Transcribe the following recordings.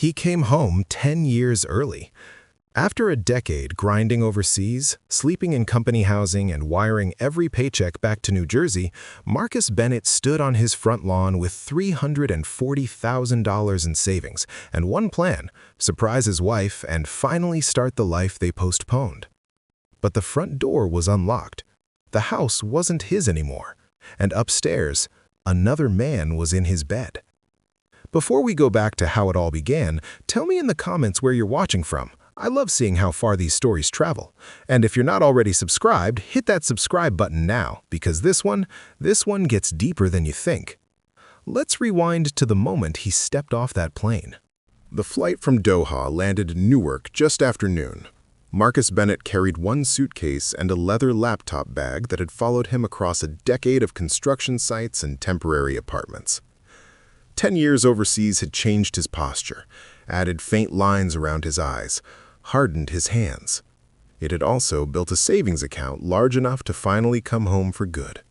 He came home 10 years early. After a decade grinding overseas, sleeping in company housing, and wiring every paycheck back to New Jersey, Marcus Bennett stood on his front lawn with $340,000 in savings and one plan: surprise his wife and finally start the life they postponed. But the front door was unlocked. The house wasn't his anymore, and upstairs, another man was in his bed. Before we go back to how it all began, tell me in the comments where you're watching from. I love seeing how far these stories travel. And if you're not already subscribed, hit that subscribe button now, because this one gets deeper than you think. Let's rewind to the moment he stepped off that plane. The flight from Doha landed in Newark just after noon. Marcus Bennett carried one suitcase and a leather laptop bag that had followed him across a decade of construction sites and temporary apartments. 10 years overseas had changed his posture, added faint lines around his eyes, hardened his hands. It had also built a savings account large enough to finally come home for good.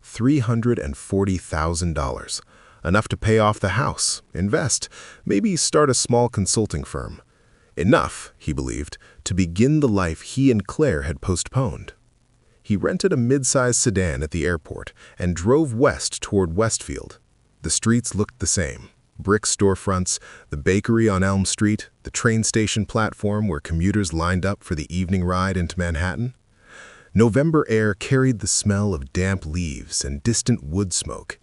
$340,000, enough to pay off the house, invest, maybe start a small consulting firm. Enough, he believed, to begin the life he and Claire had postponed. He rented a mid-sized sedan at the airport and drove west toward Westfield. The streets looked the same. Brick storefronts, the bakery on Elm Street, the train station platform where commuters lined up for the evening ride into Manhattan. November air carried the smell of damp leaves and distant wood smoke.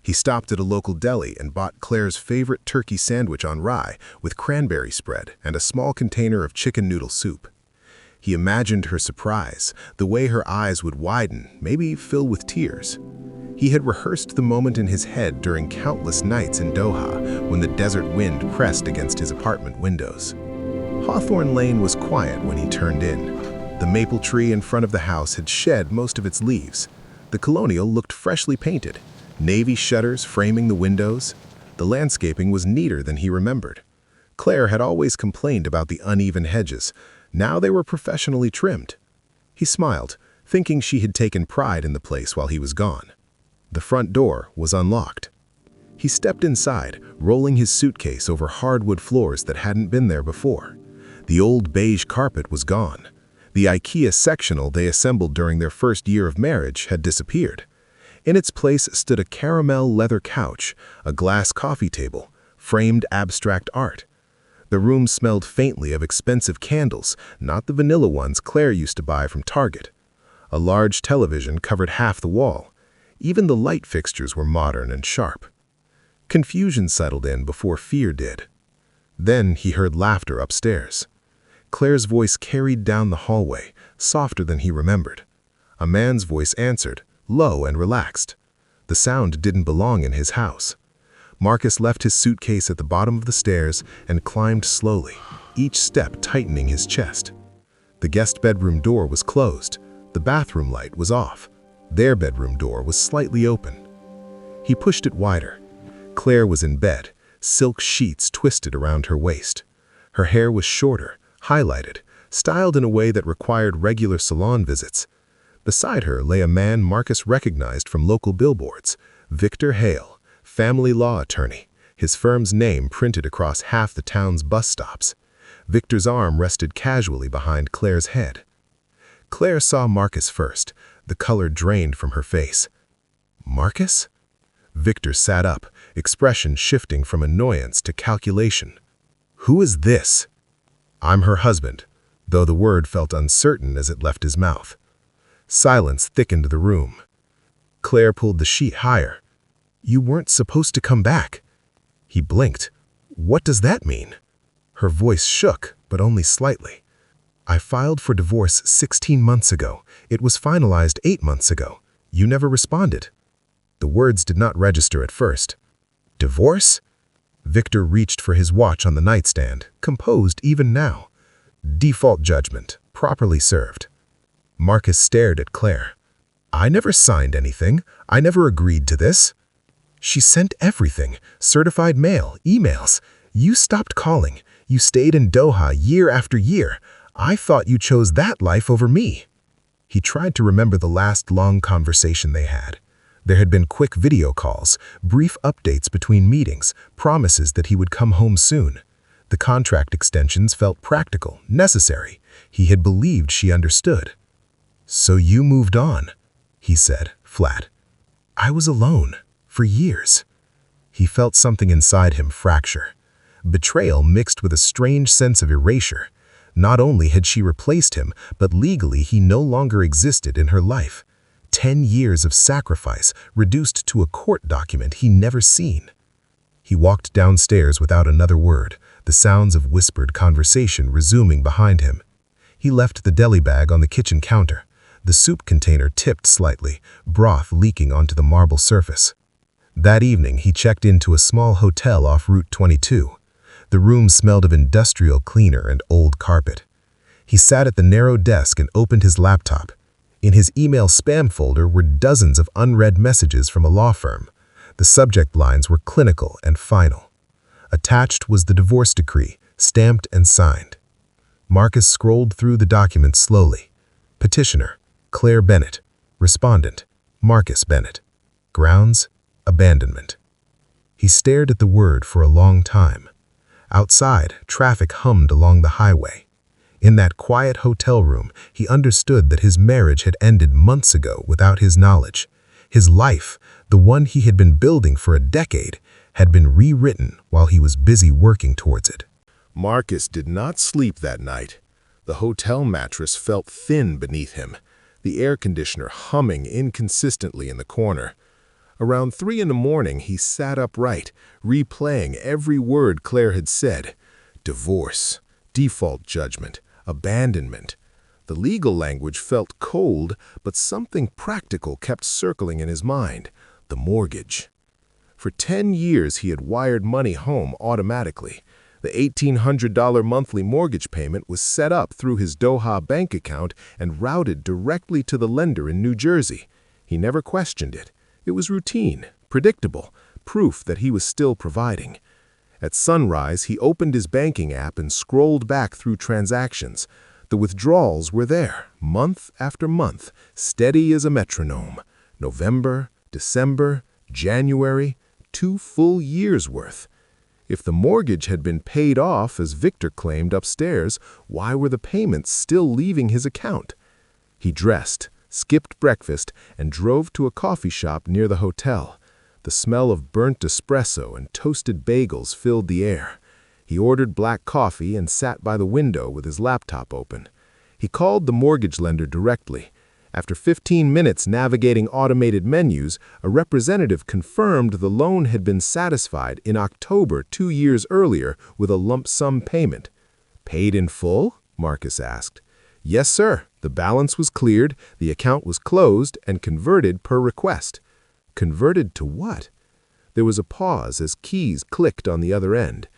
He stopped at a local deli and bought Claire's favorite turkey sandwich on rye with cranberry spread and a small container of chicken noodle soup. He imagined her surprise, the way her eyes would widen, maybe fill with tears. He had rehearsed the moment in his head during countless nights in Doha when the desert wind pressed against his apartment windows. Hawthorne Lane was quiet when he turned in. The maple tree in front of the house had shed most of its leaves. The colonial looked freshly painted, navy shutters framing the windows. The landscaping was neater than he remembered. Claire had always complained about the uneven hedges. Now they were professionally trimmed. He smiled, thinking she had taken pride in the place while he was gone. The front door was unlocked. He stepped inside, rolling his suitcase over hardwood floors that hadn't been there before. The old beige carpet was gone. The IKEA sectional they assembled during their first year of marriage had disappeared. In its place stood a caramel leather couch, a glass coffee table, framed abstract art. The room smelled faintly of expensive candles, not the vanilla ones Claire used to buy from Target. A large television covered half the wall. Even the light fixtures were modern and sharp. Confusion settled in before fear did. Then he heard laughter upstairs. Claire's voice carried down the hallway, softer than he remembered. A man's voice answered, low and relaxed. The sound didn't belong in his house. Marcus left his suitcase at the bottom of the stairs and climbed slowly, each step tightening his chest. The guest bedroom door was closed. The bathroom light was off. Their bedroom door was slightly open. He pushed it wider. Claire was in bed, silk sheets twisted around her waist. Her hair was shorter, highlighted, styled in a way that required regular salon visits. Beside her lay a man Marcus recognized from local billboards, Victor Hale, family law attorney, his firm's name printed across half the town's bus stops. Victor's arm rested casually behind Claire's head. Claire saw Marcus first. The color drained from her face. Marcus? Victor sat up, expression shifting from annoyance to calculation. Who is this? I'm her husband, though the word felt uncertain as it left his mouth. Silence thickened the room. Claire pulled the sheet higher. You weren't supposed to come back. He blinked. What does that mean? Her voice shook, but only slightly. I filed for divorce 16 months ago. It was finalized 8 months ago. You never responded. The words did not register at first. Divorce? Victor reached for his watch on the nightstand, composed even now. Default judgment, properly served. Marcus stared at Claire. I never signed anything. I never agreed to this. She sent everything, certified mail, emails. You stopped calling. You stayed in Doha year after year. I thought you chose that life over me. He tried to remember the last long conversation they had. There had been quick video calls, brief updates between meetings, promises that he would come home soon. The contract extensions felt practical, necessary. He had believed she understood. "So you moved on," he said, flat. "I was alone, for years." He felt something inside him fracture. Betrayal mixed with a strange sense of erasure. Not only had she replaced him, but legally he no longer existed in her life. 10 years of sacrifice reduced to a court document he never seen. He walked downstairs without another word, the sounds of whispered conversation resuming behind him. He left the deli bag on the kitchen counter. The soup container tipped slightly, broth leaking onto the marble surface. That evening, he checked into a small hotel off Route 22. The room smelled of industrial cleaner and old carpet. He sat at the narrow desk and opened his laptop. In his email spam folder were dozens of unread messages from a law firm. The subject lines were clinical and final. Attached was the divorce decree, stamped and signed. Marcus scrolled through the document slowly. Petitioner, Claire Bennett. Respondent, Marcus Bennett. Grounds, abandonment. He stared at the word for a long time. Outside, traffic hummed along the highway. In that quiet hotel room, he understood that his marriage had ended months ago without his knowledge. His life, the one he had been building for a decade, had been rewritten while he was busy working towards it. Marcus did not sleep that night. The hotel mattress felt thin beneath him, the air conditioner humming inconsistently in the corner. Around 3 in the morning, he sat upright, replaying every word Claire had said. Divorce, default judgment, abandonment. The legal language felt cold, but something practical kept circling in his mind: the mortgage. For 10 years, he had wired money home automatically. The $1,800 monthly mortgage payment was set up through his Doha bank account and routed directly to the lender in New Jersey. He never questioned it. It was routine, predictable, proof that he was still providing. At sunrise, he opened his banking app and scrolled back through transactions. The withdrawals were there, month after month, steady as a metronome. November, December, January, 2 full years' worth. If the mortgage had been paid off, as Victor claimed upstairs, why were the payments still leaving his account? He dressed, skipped breakfast, and drove to a coffee shop near the hotel. The smell of burnt espresso and toasted bagels filled the air. He ordered black coffee and sat by the window with his laptop open. He called the mortgage lender directly. After 15 minutes navigating automated menus, a representative confirmed the loan had been satisfied in October 2 years earlier with a lump sum payment. "Paid in full?" Marcus asked. "Yes, sir. The balance was cleared, the account was closed, and converted per request." Converted to what? There was a pause as keys clicked on the other end.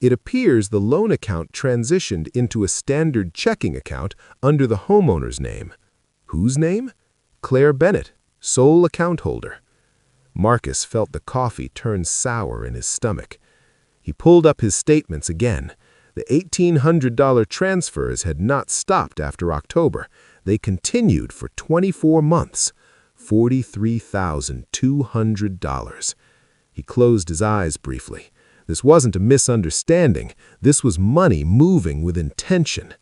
"It appears the loan account transitioned into a standard checking account under the homeowner's name." Whose name? Claire Bennett, sole account holder. Marcus felt the coffee turn sour in his stomach. He pulled up his statements again. The $1,800 transfers had not stopped after October. They continued for 24 months. $43,200. He closed his eyes briefly. This wasn't a misunderstanding. This was money moving with intention.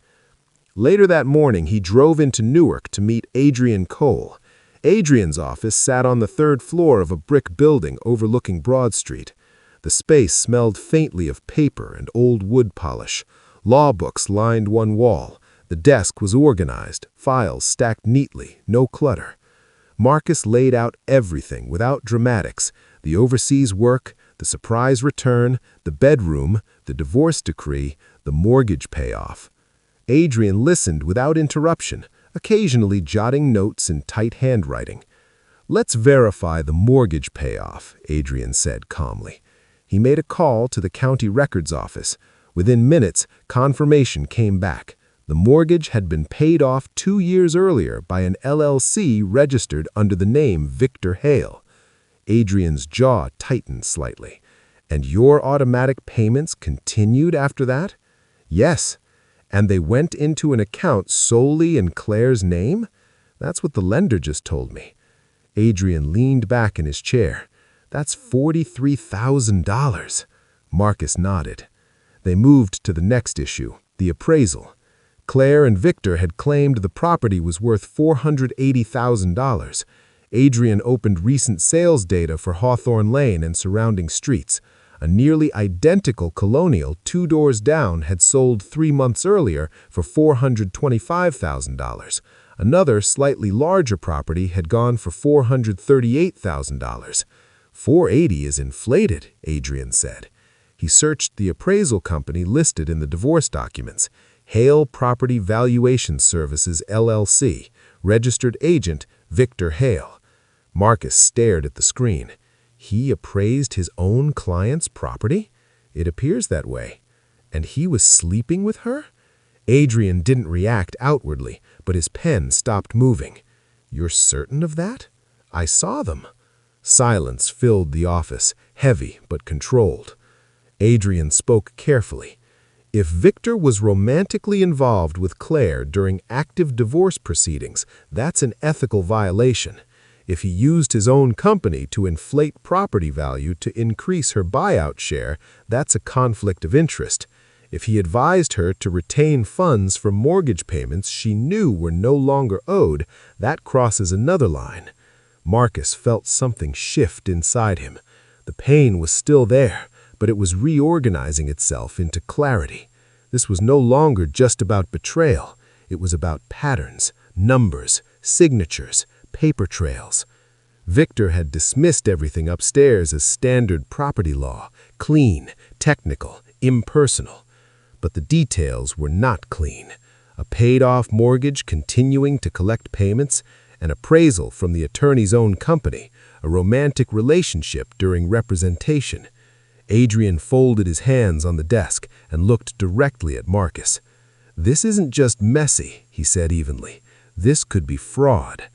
Later that morning, he drove into Newark to meet Adrian Cole. Adrian's office sat on the 3rd floor of a brick building overlooking Broad Street. The space smelled faintly of paper and old wood polish. Law books lined one wall. The desk was organized, files stacked neatly, no clutter. Marcus laid out everything without dramatics: the overseas work, the surprise return, the bedroom, the divorce decree, the mortgage payoff. Adrian listened without interruption, occasionally jotting notes in tight handwriting. "Let's verify the mortgage payoff," Adrian said calmly. He made a call to the county records office. Within minutes, confirmation came back. The mortgage had been paid off 2 years earlier by an LLC registered under the name Victor Hale. Adrian's jaw tightened slightly. "And your automatic payments continued after that?" "Yes. And they went into an account solely in Claire's name? That's what the lender just told me." Adrian leaned back in his chair. "That's $43,000. Marcus nodded. They moved to the next issue, the appraisal. Claire and Victor had claimed the property was worth $480,000. Adrian opened recent sales data for Hawthorne Lane and surrounding streets. A nearly identical colonial 2 doors down had sold 3 months earlier for $425,000. Another, slightly larger property had gone for $438,000. $480 is inflated, Adrian said. He searched the appraisal company listed in the divorce documents, Hale Property Valuation Services, LLC, registered agent Victor Hale. Marcus stared at the screen. He appraised his own client's property? It appears that way. And he was sleeping with her? Adrian didn't react outwardly, but his pen stopped moving. You're certain of that? I saw them. Silence filled the office, heavy but controlled. Adrian spoke carefully. If Victor was romantically involved with Claire during active divorce proceedings, that's an ethical violation. If he used his own company to inflate property value to increase her buyout share, that's a conflict of interest. If he advised her to retain funds for mortgage payments she knew were no longer owed, that crosses another line. Marcus felt something shift inside him. The pain was still there, but it was reorganizing itself into clarity. This was no longer just about betrayal. It was about patterns, numbers, signatures, paper trails. Victor had dismissed everything upstairs as standard property law, clean, technical, impersonal. But the details were not clean. A paid-off mortgage continuing to collect payments, an appraisal from the attorney's own company, a romantic relationship during representation. Adrian folded his hands on the desk and looked directly at Marcus. "This isn't just messy," he said evenly. "This could be fraud."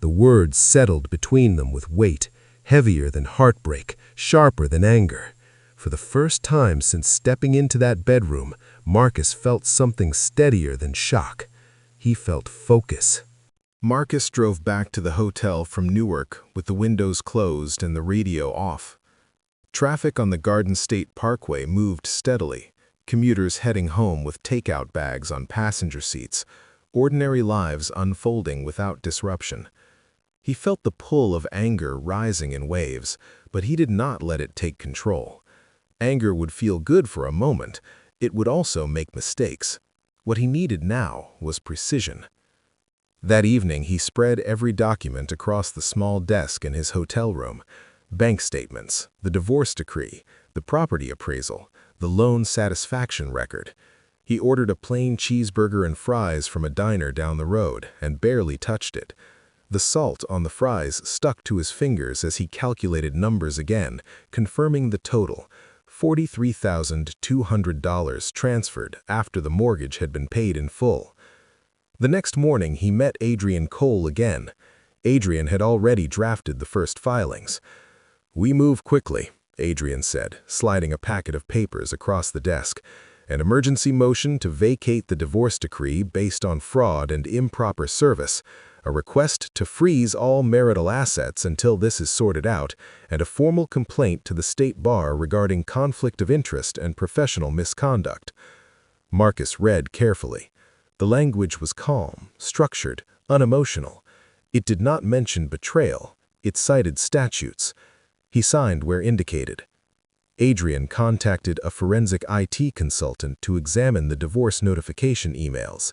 The words settled between them with weight, heavier than heartbreak, sharper than anger. For the first time since stepping into that bedroom, Marcus felt something steadier than shock. He felt focus. Marcus drove back to the hotel from Newark with the windows closed and the radio off. Traffic on the Garden State Parkway moved steadily, commuters heading home with takeout bags on passenger seats, ordinary lives unfolding without disruption. He felt the pull of anger rising in waves, but he did not let it take control. Anger would feel good for a moment. It would also make mistakes. What he needed now was precision. That evening, he spread every document across the small desk in his hotel room. Bank statements, the divorce decree, the property appraisal, the loan satisfaction record. He ordered a plain cheeseburger and fries from a diner down the road and barely touched it. The salt on the fries stuck to his fingers as he calculated numbers again, confirming the total, $43,200 transferred after the mortgage had been paid in full. The next morning, he met Adrian Cole again. Adrian had already drafted the first filings. "We move quickly," Adrian said, sliding a packet of papers across the desk. "An emergency motion to vacate the divorce decree based on fraud and improper service, a request to freeze all marital assets until this is sorted out, and a formal complaint to the state bar regarding conflict of interest and professional misconduct." Marcus read carefully. The language was calm, structured, unemotional. It did not mention betrayal. It cited statutes. He signed where indicated. Adrian contacted a forensic IT consultant to examine the divorce notification emails.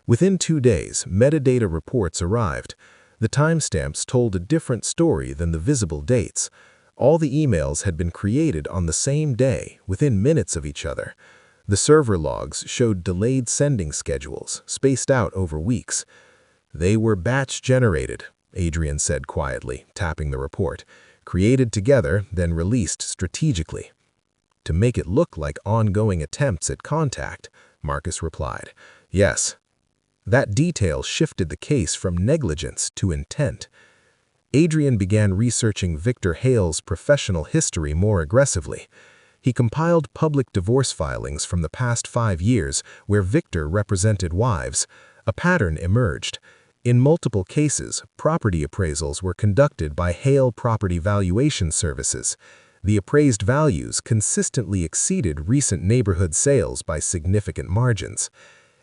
Within 2 days, metadata reports arrived. The timestamps told a different story than the visible dates. All the emails had been created on the same day, within minutes of each other. The server logs showed delayed sending schedules, spaced out over weeks. "They were batch-generated," Adrian said quietly, tapping the report. "Created together, then released strategically." "To make it look like ongoing attempts at contact," Marcus replied. "Yes." That detail shifted the case from negligence to intent. Adrian began researching Victor Hale's professional history more aggressively. He compiled public divorce filings from the past 5 years where Victor represented wives. A pattern emerged. In multiple cases, property appraisals were conducted by Hale Property Valuation Services. The appraised values consistently exceeded recent neighborhood sales by significant margins.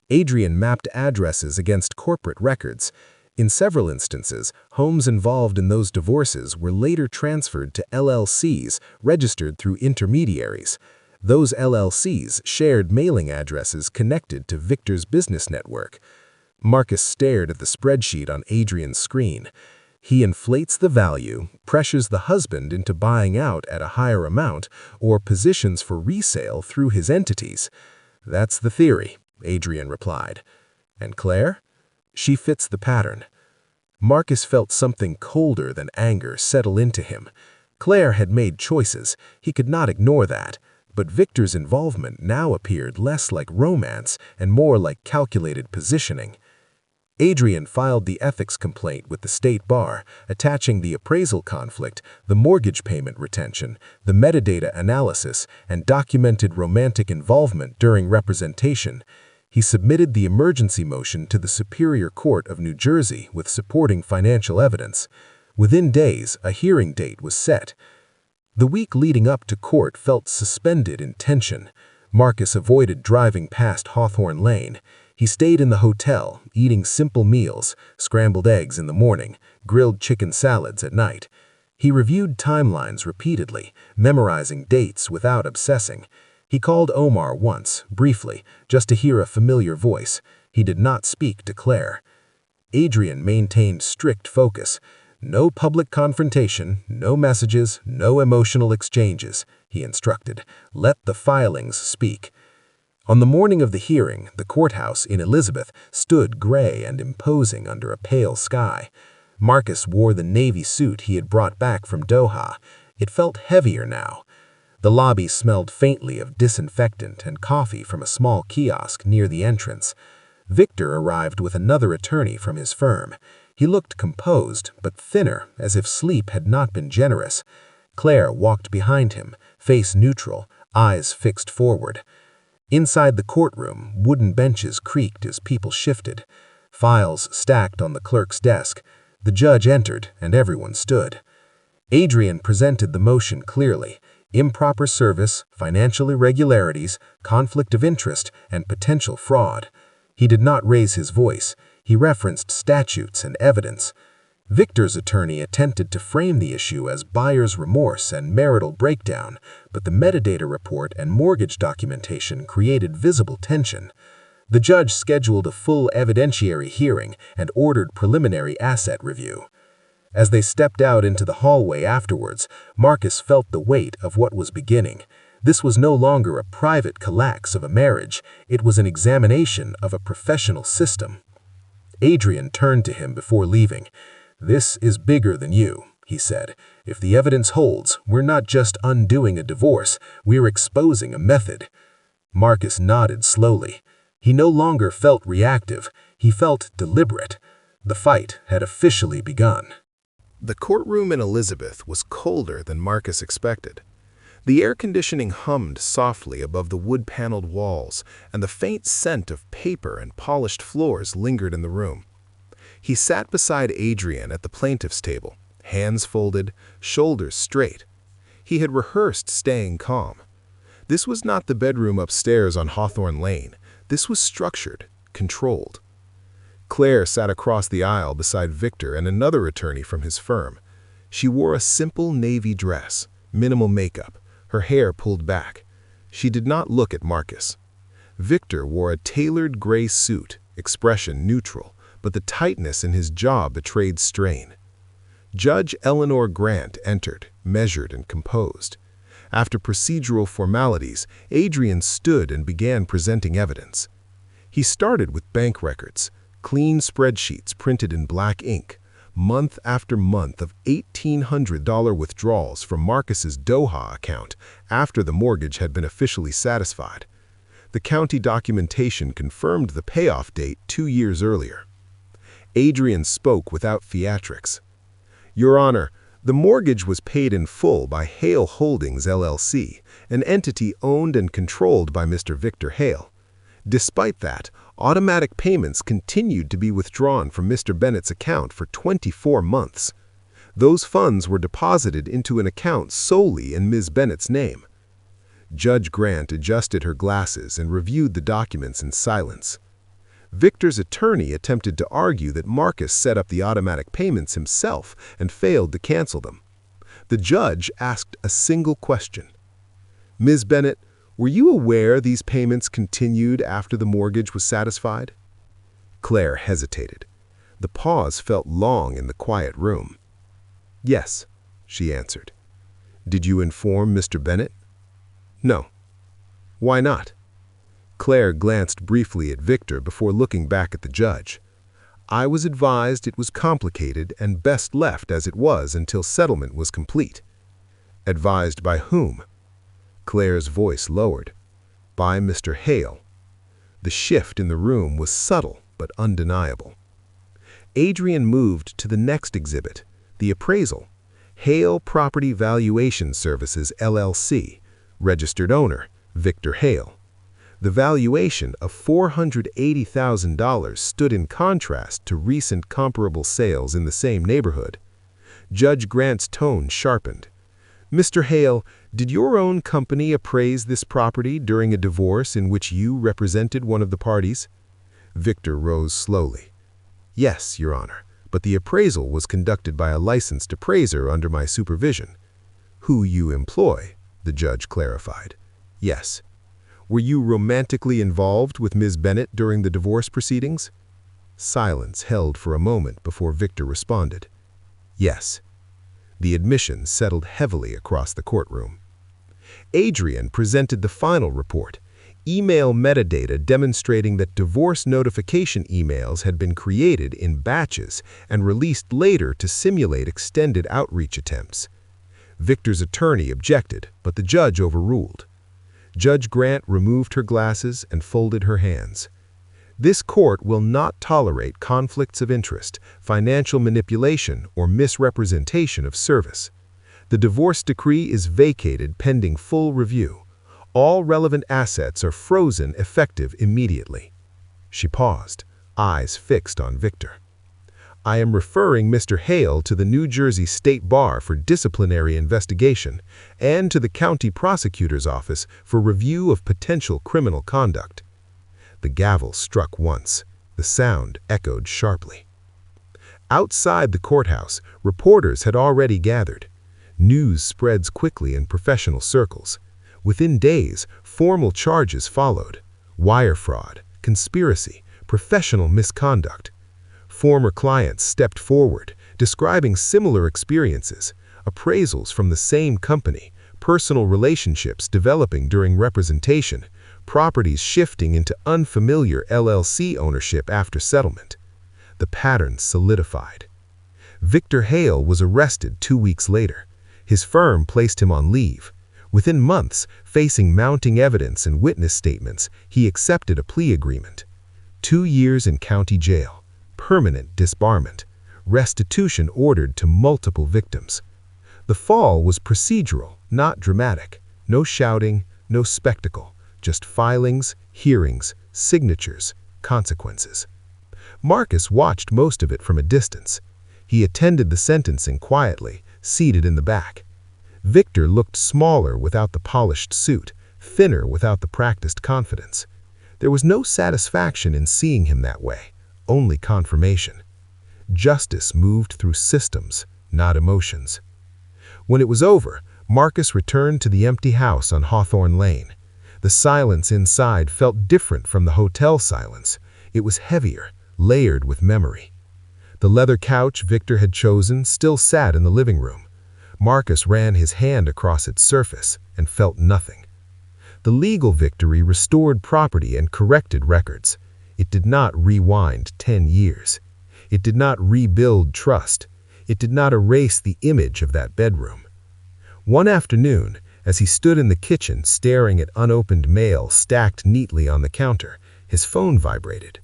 Adrian mapped addresses against corporate records. In several instances, homes involved in those divorces were later transferred to LLCs registered through intermediaries. Those LLCs shared mailing addresses connected to Victor's business network. Marcus stared at the spreadsheet on Adrian's screen. He inflates the value, pressures the husband into buying out at a higher amount, or positions for resale through his entities. That's the theory, Adrian replied. And Claire? She fits the pattern. Marcus felt something colder than anger settle into him. Claire had made choices. He could not ignore that. But Victor's involvement now appeared less like romance and more like calculated positioning. Adrian filed the ethics complaint with the state bar, attaching the appraisal conflict, the mortgage payment retention, the metadata analysis, and documented romantic involvement during representation. He submitted the emergency motion to the Superior Court of New Jersey with supporting financial evidence. Within days, a hearing date was set. The week leading up to court felt suspended in tension. Marcus avoided driving past Hawthorne Lane. He stayed in the hotel, eating simple meals, scrambled eggs in the morning, grilled chicken salads at night. He reviewed timelines repeatedly, memorizing dates without obsessing. He called Omar once, briefly, just to hear a familiar voice. He did not speak to Claire. Adrian maintained strict focus. No public confrontation, no messages, no emotional exchanges, he instructed. Let the filings speak. On the morning of the hearing, the courthouse in Elizabeth stood gray and imposing under a pale sky. Marcus wore the navy suit he had brought back from Doha. It felt heavier now. The lobby smelled faintly of disinfectant and coffee from a small kiosk near the entrance. Victor arrived with another attorney from his firm. He looked composed, but thinner, as if sleep had not been generous. Claire walked behind him, face neutral, eyes fixed forward. Inside the courtroom, wooden benches creaked as people shifted. Files stacked on the clerk's desk. The judge entered, and everyone stood. Adrian presented the motion clearly. Improper service, financial irregularities, conflict of interest, and potential fraud. He did not raise his voice. He referenced statutes and evidence. Victor's attorney attempted to frame the issue as buyer's remorse and marital breakdown, but the metadata report and mortgage documentation created visible tension. The judge scheduled a full evidentiary hearing and ordered preliminary asset review. As they stepped out into the hallway afterwards, Marcus felt the weight of what was beginning. This was no longer a private collapse of a marriage. It was an examination of a professional system. Adrian turned to him before leaving. "This is bigger than you," he said. "If the evidence holds, we're not just undoing a divorce, we're exposing a method." Marcus nodded slowly. He no longer felt reactive. He felt deliberate. The fight had officially begun. The courtroom in Elizabeth was colder than Marcus expected. The air conditioning hummed softly above the wood-paneled walls, and the faint scent of paper and polished floors lingered in the room. He sat beside Adrian at the plaintiff's table, hands folded, shoulders straight. He had rehearsed staying calm. This was not the bedroom upstairs on Hawthorne Lane. This was structured, controlled. Claire sat across the aisle beside Victor and another attorney from his firm. She wore a simple navy dress, minimal makeup, her hair pulled back. She did not look at Marcus. Victor wore a tailored gray suit, expression neutral, but the tightness in his jaw betrayed strain. Judge Eleanor Grant entered, measured and composed. After procedural formalities, Adrian stood and began presenting evidence. He started with bank records, clean spreadsheets printed in black ink, month after month of $1,800 withdrawals from Marcus's Doha account after the mortgage had been officially satisfied. The county documentation confirmed the payoff date 2 years earlier. Adrian spoke without theatrics. "Your Honor, the mortgage was paid in full by Hale Holdings, LLC, an entity owned and controlled by Mr. Victor Hale. Despite that, automatic payments continued to be withdrawn from Mr. Bennett's account for 24 months. Those funds were deposited into an account solely in Ms. Bennett's name. Judge Grant adjusted her glasses and reviewed the documents in silence. Victor's attorney attempted to argue that Marcus set up the automatic payments himself and failed to cancel them. The judge asked a single question. "Ms. Bennett, were you aware these payments continued after the mortgage was satisfied?" Claire hesitated. The pause felt long in the quiet room. "Yes," she answered. "Did you inform Mr. Bennett?" "No." "Why not?" Claire glanced briefly at Victor before looking back at the judge. "I was advised it was complicated and best left as it was until settlement was complete." "Advised by whom?" Claire's voice lowered. "By Mr. Hale." The shift in the room was subtle but undeniable. Adrian moved to the next exhibit, the appraisal. Hale Property Valuation Services, LLC. Registered owner, Victor Hale. The valuation of $480,000 stood in contrast to recent comparable sales in the same neighborhood. Judge Grant's tone sharpened. "Mr. Hale, did your own company appraise this property during a divorce in which you represented one of the parties?" Victor rose slowly. "Yes, Your Honor, but the appraisal was conducted by a licensed appraiser under my supervision." "Who you employ," the judge clarified. "Yes." "Were you romantically involved with Ms. Bennett during the divorce proceedings?" Silence held for a moment before Victor responded. "Yes." The admission settled heavily across the courtroom. Adrian presented the final report, email metadata demonstrating that divorce notification emails had been created in batches and released later to simulate extended outreach attempts. Victor's attorney objected, but the judge overruled. Judge Grant removed her glasses and folded her hands. "This court will not tolerate conflicts of interest, financial manipulation, or misrepresentation of service. The divorce decree is vacated pending full review. All relevant assets are frozen effective immediately." She paused, eyes fixed on Victor. "I am referring Mr. Hale to the New Jersey State Bar for disciplinary investigation and to the county prosecutor's office for review of potential criminal conduct." The gavel struck once. The sound echoed sharply. Outside the courthouse, reporters had already gathered. News spreads quickly in professional circles. Within days, formal charges followed: wire fraud, conspiracy, professional misconduct. Former clients stepped forward, describing similar experiences, appraisals from the same company, personal relationships developing during representation, properties shifting into unfamiliar LLC ownership after settlement. The pattern solidified. Victor Hale was arrested 2 weeks later. His firm placed him on leave. Within months, facing mounting evidence and witness statements, he accepted a plea agreement. 2 years in county jail, permanent disbarment, restitution ordered to multiple victims. The fall was procedural, not dramatic. No shouting, no spectacle, just filings, hearings, signatures, consequences. Marcus watched most of it from a distance. He attended the sentencing quietly, seated in the back. Victor looked smaller without the polished suit, thinner without the practiced confidence. There was no satisfaction in seeing him that way, only confirmation. Justice moved through systems, not emotions. When it was over, Marcus returned to the empty house on Hawthorne Lane. The silence inside felt different from the hotel silence. It was heavier, layered with memory. The leather couch Victor had chosen still sat in the living room. Marcus ran his hand across its surface and felt nothing. The legal victory restored property and corrected records. It did not rewind 10 years. It did not rebuild trust. It did not erase the image of that bedroom. One afternoon, as he stood in the kitchen staring at unopened mail stacked neatly on the counter, his phone vibrated.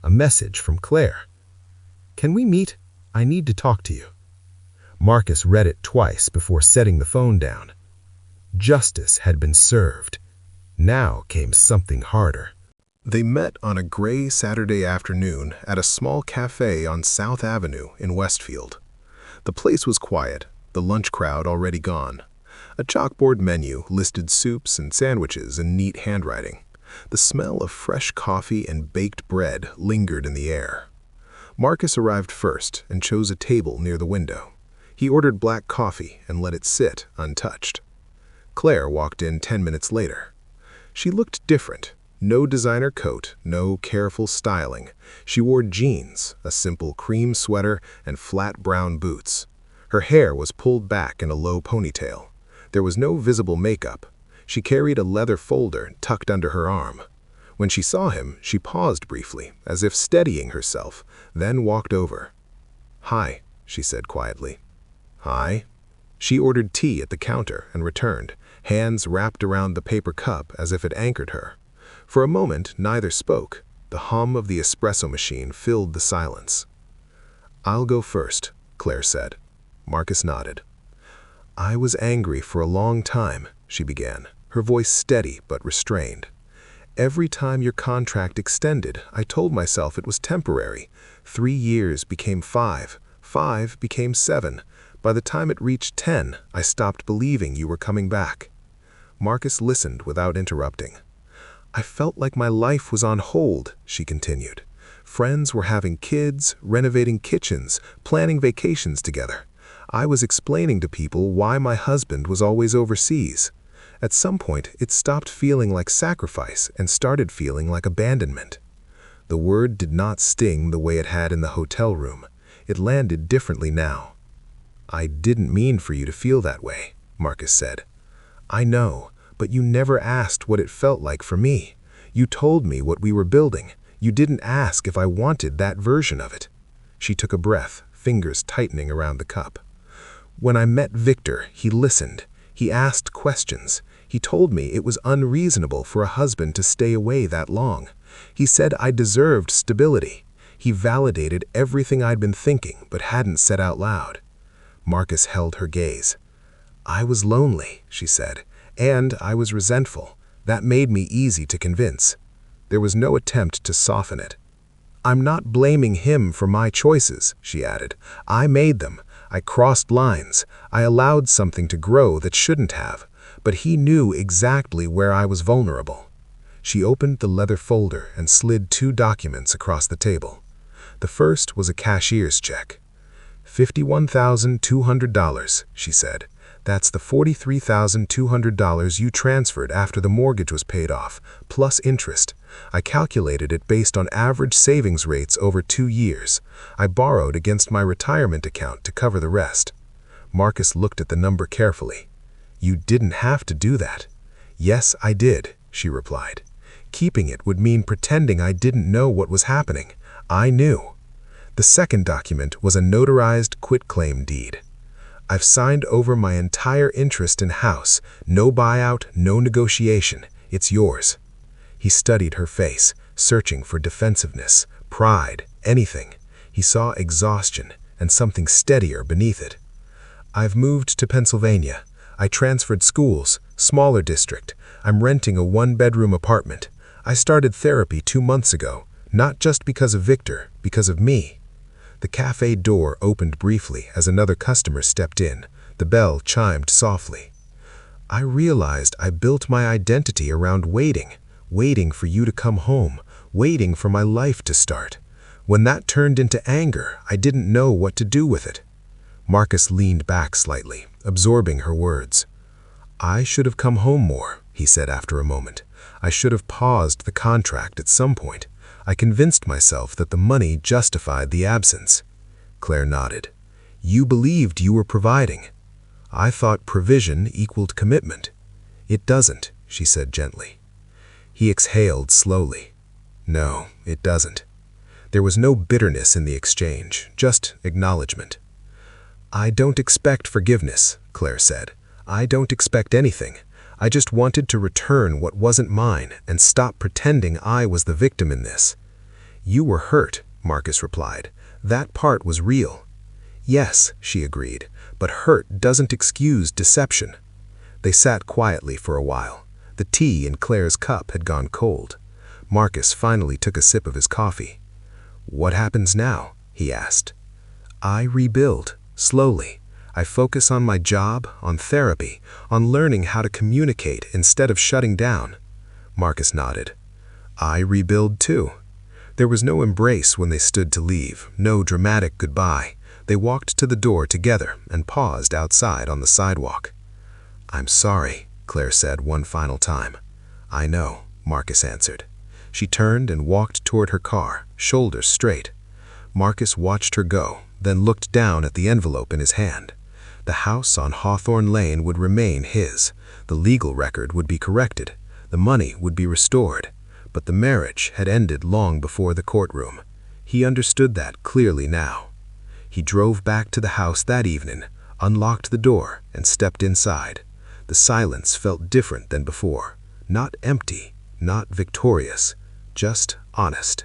A message from Claire. "Can we meet? I need to talk to you." Marcus read it twice before setting the phone down. Justice had been served. Now came something harder. They met on a gray Saturday afternoon at a small cafe on South Avenue in Westfield. The place was quiet, the lunch crowd already gone. A chalkboard menu listed soups and sandwiches in neat handwriting. The smell of fresh coffee and baked bread lingered in the air. Marcus arrived first and chose a table near the window. He ordered black coffee and let it sit untouched. Claire walked in 10 minutes later. She looked different. No designer coat, no careful styling. She wore jeans, a simple cream sweater, and flat brown boots. Her hair was pulled back in a low ponytail. There was no visible makeup. She carried a leather folder tucked under her arm. When she saw him, she paused briefly, as if steadying herself, then walked over. "Hi," she said quietly. "Hi." She ordered tea at the counter and returned, hands wrapped around the paper cup as if it anchored her. For a moment, neither spoke. The hum of the espresso machine filled the silence. "I'll go first," Claire said. Marcus nodded. "I was angry for a long time," she began, her voice steady but restrained. "Every time your contract extended, I told myself it was temporary. 3 years became 5, 5 became 7. By the time it reached 10, I stopped believing you were coming back." Marcus listened without interrupting. "I felt like my life was on hold," she continued. "Friends were having kids, renovating kitchens, planning vacations together. I was explaining to people why my husband was always overseas. At some point, it stopped feeling like sacrifice and started feeling like abandonment." The word did not sting the way it had in the hotel room. It landed differently now. "I didn't mean for you to feel that way," Marcus said. "I know, but you never asked what it felt like for me. You told me what we were building. You didn't ask if I wanted that version of it." She took a breath, fingers tightening around the cup. "When I met Victor, he listened. He asked questions. He told me it was unreasonable for a husband to stay away that long. He said I deserved stability. He validated everything I'd been thinking but hadn't said out loud." Marcus held her gaze. "I was lonely," she said, "and I was resentful. That made me easy to convince." There was no attempt to soften it. "I'm not blaming him for my choices," she added. "I made them. I crossed lines. I allowed something to grow that shouldn't have. But he knew exactly where I was vulnerable." She opened the leather folder and slid 2 documents across the table. The first was a cashier's check. $51,200, she said. "That's the $43,200 you transferred after the mortgage was paid off, plus interest. I calculated it based on average savings rates over 2 years. I borrowed against my retirement account to cover the rest." Marcus looked at the number carefully. "You didn't have to do that." "Yes, I did," she replied. "Keeping it would mean pretending I didn't know what was happening. I knew." The second document was a notarized quitclaim deed. "I've signed over my entire interest in house. No buyout, no negotiation. It's yours." He studied her face, searching for defensiveness, pride, anything. He saw exhaustion and something steadier beneath it. "I've moved to Pennsylvania. I transferred schools, smaller district. I'm renting a 1-bedroom apartment. I started therapy 2 months ago, not just because of Victor, because of me." The cafe door opened briefly as another customer stepped in. The bell chimed softly. "I realized I built my identity around waiting for you to come home, waiting for my life to start. When that turned into anger, I didn't know what to do with it." Marcus leaned back slightly, absorbing her words. "I should have come home more," he said after a moment. "I should have paused the contract at some point. I convinced myself that the money justified the absence." Claire nodded. "You believed you were providing." "I thought provision equaled commitment." "It doesn't," she said gently. He exhaled slowly. "No, it doesn't." There was no bitterness in the exchange, just acknowledgement. "I don't expect forgiveness," Claire said. "I don't expect anything. I just wanted to return what wasn't mine and stop pretending I was the victim in this." "You were hurt," Marcus replied. "That part was real." "Yes," she agreed, "but hurt doesn't excuse deception." They sat quietly for a while. The tea in Claire's cup had gone cold. Marcus finally took a sip of his coffee. "What happens now?" he asked. "I rebuild," Slowly, I focus on my job, on therapy, on learning how to communicate instead of shutting down. Marcus nodded. I rebuild too. There was no embrace when they stood to leave, no dramatic goodbye. They walked to the door together and paused outside on the sidewalk. "I'm sorry," Claire said one final time. "I know," Marcus answered. She turned and walked toward her car, shoulders straight. Marcus watched her go, then looked down at the envelope in his hand. The house on Hawthorne Lane would remain his. The legal record would be corrected. The money would be restored. But the marriage had ended long before the courtroom. He understood that clearly now. He drove back to the house that evening, unlocked the door, and stepped inside. The silence felt different than before. Not empty, not victorious, just honest.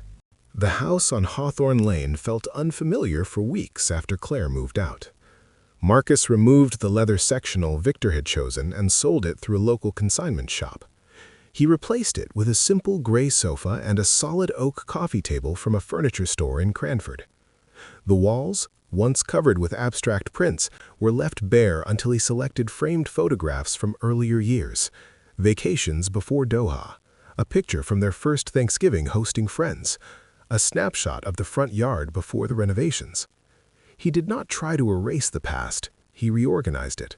The house on Hawthorne Lane felt unfamiliar for weeks after Claire moved out. Marcus removed the leather sectional Victor had chosen and sold it through a local consignment shop. He replaced it with a simple gray sofa and a solid oak coffee table from a furniture store in Cranford. The walls, once covered with abstract prints, were left bare until he selected framed photographs from earlier years. Vacations before Doha, a picture from their first Thanksgiving hosting friends, a snapshot of the front yard before the renovations. He did not try to erase the past, he reorganized it.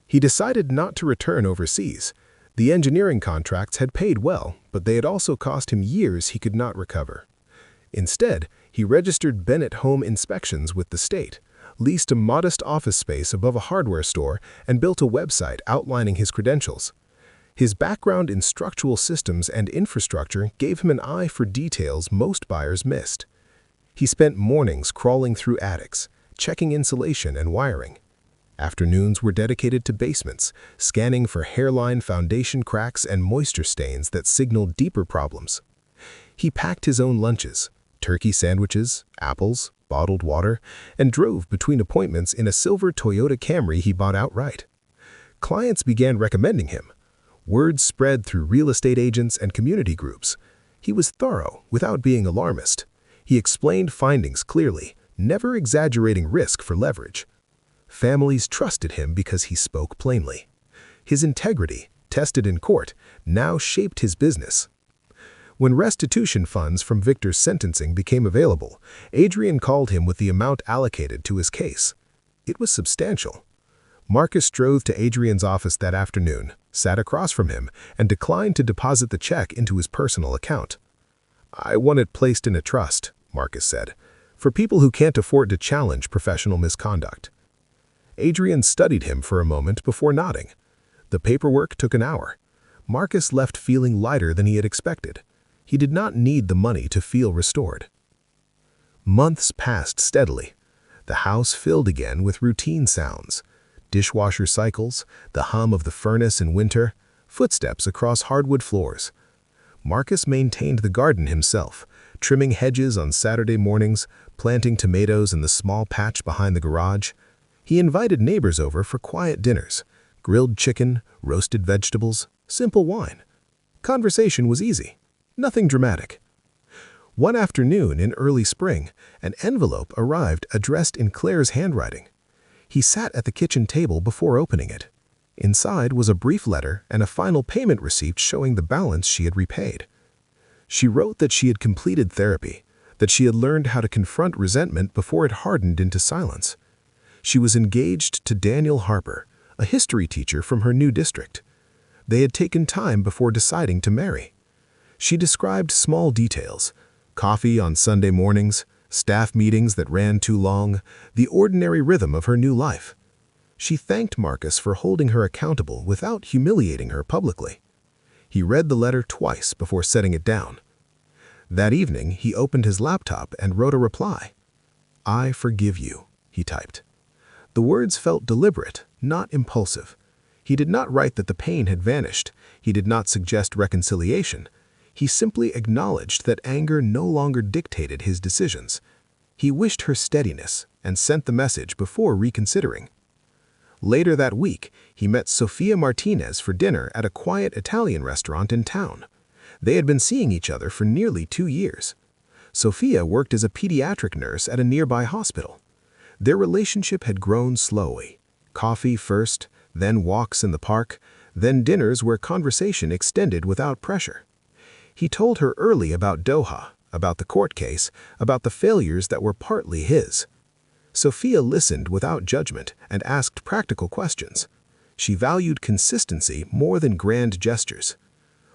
He decided not to return overseas. The engineering contracts had paid well, but they had also cost him years he could not recover. Instead, he registered Bennett Home Inspections with the state, leased a modest office space above a hardware store, and built a website outlining his credentials. His background in structural systems and infrastructure gave him an eye for details most buyers missed. He spent mornings crawling through attics, checking insulation and wiring. Afternoons were dedicated to basements, scanning for hairline foundation cracks and moisture stains that signaled deeper problems. He packed his own lunches, turkey sandwiches, apples, bottled water, and drove between appointments in a silver Toyota Camry he bought outright. Clients began recommending him. Word spread through real estate agents and community groups. He was thorough without being alarmist. He explained findings clearly, never exaggerating risk for leverage. Families trusted him because he spoke plainly. His integrity, tested in court, now shaped his business. When restitution funds from Victor's sentencing became available, Adrian called him with the amount allocated to his case. It was substantial. Marcus drove to Adrian's office that afternoon, sat across from him, and declined to deposit the check into his personal account. "I want it placed in a trust," Marcus said, "for people who can't afford to challenge professional misconduct." Adrian studied him for a moment before nodding. The paperwork took an hour. Marcus left feeling lighter than he had expected. He did not need the money to feel restored. Months passed steadily. The house filled again with routine sounds. Dishwasher cycles, the hum of the furnace in winter, footsteps across hardwood floors. Marcus maintained the garden himself, trimming hedges on Saturday mornings, planting tomatoes in the small patch behind the garage. He invited neighbors over for quiet dinners, grilled chicken, roasted vegetables, simple wine. Conversation was easy, nothing dramatic. One afternoon in early spring, an envelope arrived addressed in Claire's handwriting. He sat at the kitchen table before opening it. Inside was a brief letter and a final payment receipt showing the balance she had repaid. She wrote that she had completed therapy, that she had learned how to confront resentment before it hardened into silence. She was engaged to Daniel Harper, a history teacher from her new district. They had taken time before deciding to marry. She described small details: coffee on Sunday mornings, staff meetings that ran too long, the ordinary rhythm of her new life. She thanked Marcus for holding her accountable without humiliating her publicly. He read the letter twice before setting it down. That evening, he opened his laptop and wrote a reply. "I forgive you," he typed. The words felt deliberate, not impulsive. He did not write that the pain had vanished. He did not suggest reconciliation. He simply acknowledged that anger no longer dictated his decisions. He wished her steadiness and sent the message before reconsidering. Later that week, he met Sofia Martinez for dinner at a quiet Italian restaurant in town. They had been seeing each other for nearly 2 years. Sofia worked as a pediatric nurse at a nearby hospital. Their relationship had grown slowly. Coffee first, then walks in the park, then dinners where conversation extended without pressure. He told her early about Doha, about the court case, about the failures that were partly his. Sophia listened without judgment and asked practical questions. She valued consistency more than grand gestures.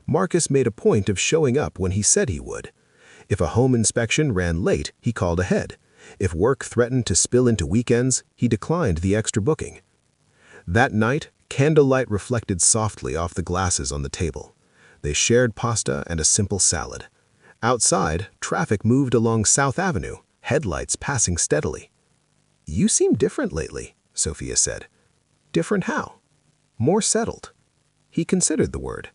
Marcus made a point of showing up when he said he would. If a home inspection ran late, he called ahead. If work threatened to spill into weekends, he declined the extra booking. That night, candlelight reflected softly off the glasses on the table. They shared pasta and a simple salad. Outside, traffic moved along South Avenue, headlights passing steadily. "You seem different lately," Sophia said. "Different how?" "More settled." He considered the word.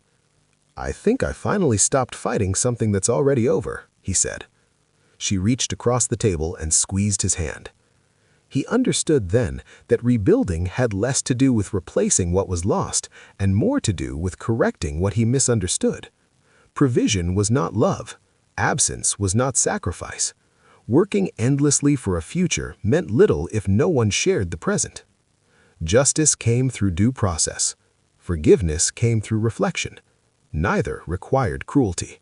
"I think I finally stopped fighting something that's already over," he said. She reached across the table and squeezed his hand. He understood then that rebuilding had less to do with replacing what was lost and more to do with correcting what he misunderstood. Provision was not love. Absence was not sacrifice. Working endlessly for a future meant little if no one shared the present. Justice came through due process. Forgiveness came through reflection. Neither required cruelty.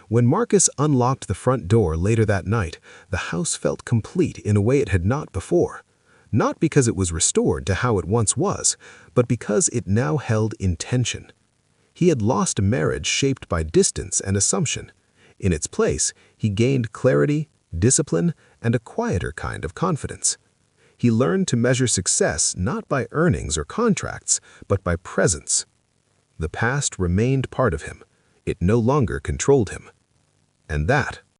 When Marcus unlocked the front door later that night, the house felt complete in a way it had not before. Not because it was restored to how it once was, but because it now held intention. He had lost a marriage shaped by distance and assumption. In its place, he gained clarity, discipline, and a quieter kind of confidence. He learned to measure success not by earnings or contracts, but by presence. The past remained part of him. It no longer controlled him. And that